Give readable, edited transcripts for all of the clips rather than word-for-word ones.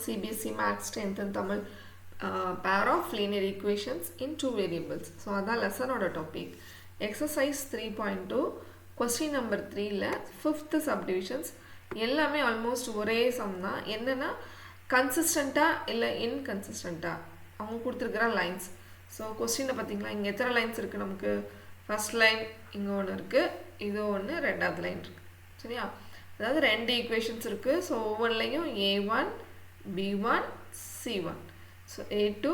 CBSE Maths 10th and Tamil pair of linear equations in two variables. So that's lesson order topic. Exercise 3.2 question number 3 la fifth subdivisions எல்லாமே almost ஒரே some தான். என்னன்னா கன்சிஸ்டண்டா இல்லை இன்கன்சிஸ்டண்டா அவங்க கொடுத்துருக்கிற lines. So கொஸ்டினை பார்த்தீங்களா, இங்கே எத்தனை லைன்ஸ் இருக்குது நமக்கு? ஃபர்ஸ்ட் லைன் இங்கே ஒன்று இருக்குது, இது ஒன்று, ரெண்டாவது லைன் இருக்குது. சரியா? அதாவது ரெண்டு ஈக்குவேஷன்ஸ் இருக்குது. So ஒவ்வொன்றுலையும் A1 B1 C1, so A2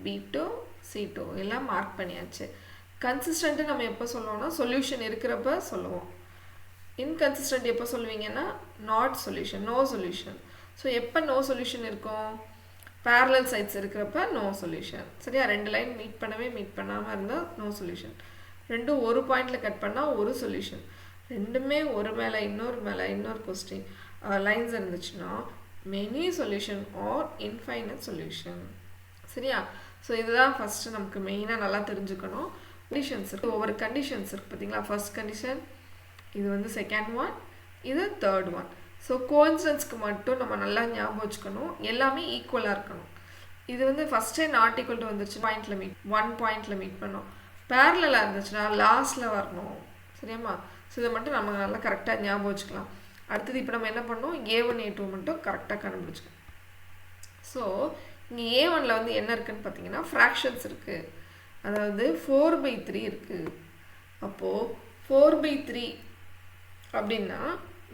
B2 C2 எல்லாம் மார்க் பண்ணியாச்சு. கன்சிஸ்டண்ட்டு நம்ம எப்போ சொல்லுவோம்னா சொல்யூஷன் இருக்கிறப்ப சொல்லுவோம். இன்கன்சிஸ்டன்ட் எப்போ சொல்லுவீங்கன்னா not solution, no solution. So எப்போ நோ சொல்யூஷன் இருக்கும்? பேரலல் சைட்ஸ் இருக்கிறப்ப நோ சொல்யூஷன். சரியா? ரெண்டு லைன் மீட் பண்ணாமல் இருந்தால் நோ சொல்யூஷன். ரெண்டும் ஒரு பாயிண்டில் கட் பண்ணால் ஒரு சொல்யூஷன். ரெண்டுமே ஒரு மேலே இன்னொரு கொஸ்டின் லைன்ஸ் இருந்துச்சுன்னா many solution or infinite solution. சரியா? ஸோ இதுதான் ஃபஸ்ட்டு நமக்கு மெயினாக நல்லா தெரிஞ்சுக்கணும். கண்டிஷன்ஸ் இருக்குது, ஒவ்வொரு கண்டிஷன்ஸ் இருக்குது பார்த்தீங்களா. ஃபர்ஸ்ட் கண்டிஷன், இது வந்து செகண்ட் ஒன், இது தேர்ட் ஒன். ஸோ கோஇன்சிடன்ஸ்க்கு மட்டும் நம்ம நல்லா ஞாபகம் வச்சுக்கணும், எல்லாமே ஈக்குவலாக இருக்கணும். இது வந்து ஃபஸ்ட்டே நாட் ஈக்குவல் டு வந்துருச்சு, ஒன் பாயிண்டில் மீட் பண்ணோம். பேரலாக இருந்துச்சுன்னா லாஸ்ட்டில் வரணும். சரியாம்மா? ஸோ இதை மட்டும் நம்ம நல்லா கரெக்டாக ஞாபகம் வச்சுக்கலாம். அடுத்தது இப்போ நம்ம என்ன பண்ணோம், A1 A2 மட்டும் கரெக்டாக கண்டுபிடிச்சிக்கலாம். ஸோ இங்கே A1ல் வந்து என்ன இருக்குதுன்னு பார்த்தீங்கன்னா ஃப்ராக்ஷன்ஸ் இருக்குது. அதாவது 4/3 இருக்குது. அப்போது 4/3 அப்படின்னா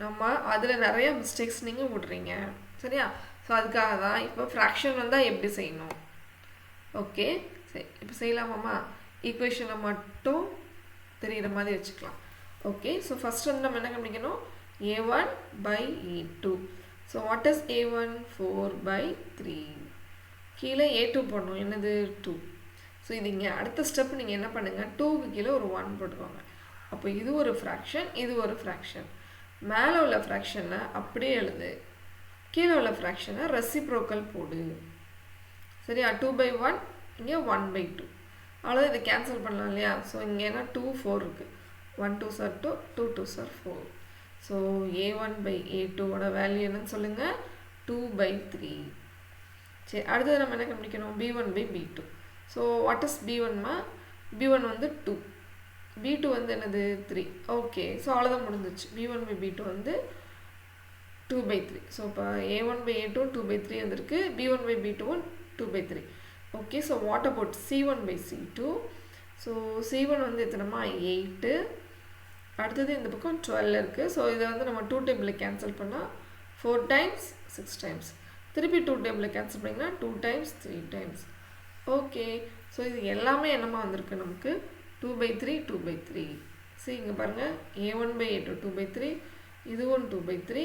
நம்ம அதில் நிறைய மிஸ்டேக்ஸ் நீங்கள் விட்றீங்க. சரியா? ஸோ அதுக்காக தான் இப்போ ஃப்ராக்ஷன் வந்தால் எப்படி செய்யணும். ஓகே, சரி இப்போ செய்யலாமாம்மா? ஈக்குவேஷனை மட்டும் தெரிகிற மாதிரி வச்சுக்கலாம். ஓகே, ஸோ ஃபஸ்ட் வந்து நம்ம என்ன கண்டுபிடிக்கணும், A1/A2. So what is A1? 4/3. கீழே A2 போடணும், என்னது 2. ஸோ இது இங்கே அடுத்த ஸ்டெப் நீங்கள் என்ன பண்ணுங்கள், 2க்கு கீழே ஒரு 1 போட்டுக்கோங்க. அப்போ இது ஒரு ஃப்ராக்ஷன், இது ஒரு ஃப்ராக்ஷன். மேலே உள்ள ஃப்ராக்ஷனை அப்படியே எழுது, கீழே உள்ள ஃப்ராக்ஷனை ரெசிப்ரோக்கல் போடு. சரியா? 2/1, இங்கே 1/2. அவ்வளோதான், இதை கேன்சல் பண்ணலாம் இல்லையா? ஸோ இங்கே என்ன 2 4 இருக்குது. 1 2s are 2, 2 2s are 4. So A1/A2ஓட value என்னன்னு சொல்லுங்கள், 2/3. சரி, அடுத்தது நம்ம என்ன கண்டுபிடிக்கணும், B1/B2. So what is B1மா? B1 வந்து 2, B2 வந்து என்னது 3. ஓகே, ஸோ அவ்வளோதான் முடிஞ்சிச்சு. B1/B2 வந்து 2/3. ஸோ இப்போ A1/A2 2/3 வந்திருக்கு, B1/B2 2/3. Okay, so what about C1/C2? So C1 வந்து எத்தனைமா 8. அடுத்தது இந்த பக்கம் 12 இருக்குது. ஸோ இதை வந்து நம்ம 2 டேபிளில் கேன்சல் பண்ணால் 4 times 6 times. திருப்பி 2 டேபிளில் கேன்சல் பண்ணிங்கன்னா 2 times 3 times. ஓகே, ஸோ இது எல்லாமே என்னமா வந்திருக்கு நமக்கு 2/3 2/3. சரி, இங்கே பாருங்கள் A1/A2 2/3, இதுவும் 2/3,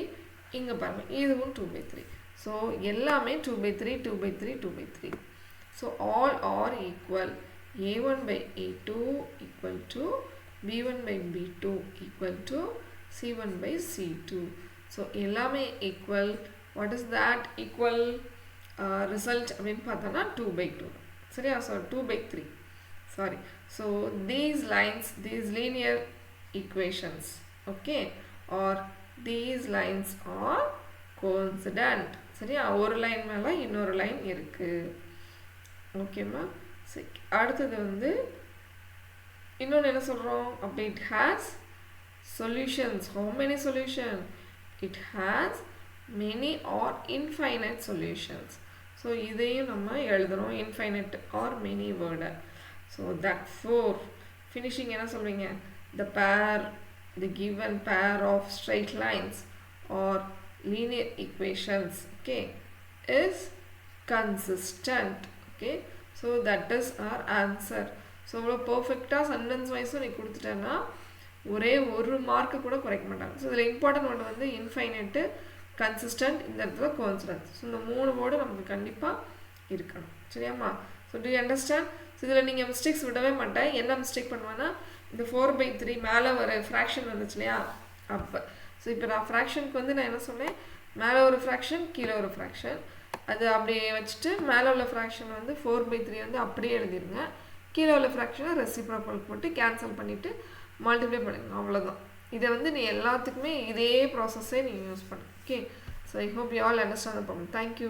இங்கே பாருங்கள் இதுவும் 2/3. ஸோ எல்லாமே 2/3 2/3 2/3. So all are equal. A1/A2 equal to B1/B2 equal to C1/C2. So எல்லாமே equal. What is that equal result அப்படின்னு பார்த்தோன்னா 2/2. சரியா? So 2/3. Sorry. So these lines, these linear equations, okay, or these lines are coincident. சரியா? ஒரு line மேலே இன்னொரு line இருக்குது. ஓகேம்மா? சரி, அடுத்தது வந்து இன்னொன்று என்ன சொல்கிறோம், அப்படி it has solutions. How many solutions? It has many or infinite solutions. So இதையும் நம்ம எழுதுகிறோம், infinite or many வேர்டை. ஸோ therefore finishing என்ன சொல்வீங்க, the given pair of straight lines or linear equations, okay, is consistent. Okay, so that is our answer. So இவ்வளோ பர்ஃபெக்டாக sentence வைஸும் நீ கொடுத்துட்டேன்னா ஒரே ஒரு மார்க்கு கூட குறைக்க மாட்டாங்க. ஸோ இதில் இம்பார்ட்டன்ட் ஒன்று வந்து இன்ஃபைனைட்டு, கன்சிஸ்டன்ட், இந்த இடத்துல கோஇன்சிடன்ஸ். ஸோ இந்த 3 வேர்டு நமக்கு கண்டிப்பாக இருக்கணும். சரியாம்மா? So do you understand? So இதில் நீங்கள் மிஸ்டேக்ஸ் விடவே மாட்டேன். என்ன மிஸ்டேக் பண்ணுவேன்னா, இந்த 4/3 மேலே ஒரு ஃப்ராக்ஷன் வந்துச்சு இல்லையா அப்போ. ஸோ இப்போ நான் ஃப்ராக்ஷனுக்கு வந்து நான் என்ன சொன்னேன், மேலே ஒரு ஃப்ராக்ஷன் கீழே ஒரு ஃப்ராக்ஷன், அது அப்படியே வச்சுட்டு மேலே உள்ள ஃப்ராக்ஷன் வந்து 4/3 வந்து அப்படியே எழுதிருங்க, கீழே உள்ள ஃப்ராக்ஷனை ரெசிப்ரோக்கல் போட்டு கேன்சல் பண்ணிவிட்டு மல்டிப்ளை பண்ணுங்க. அவ்வளோதான். இதை வந்து நீ எல்லாத்துக்குமே இதே ப்ராசஸே நீங்கள் யூஸ் பண்ணு. Okay, so I hope you all understand the problem. Thank you.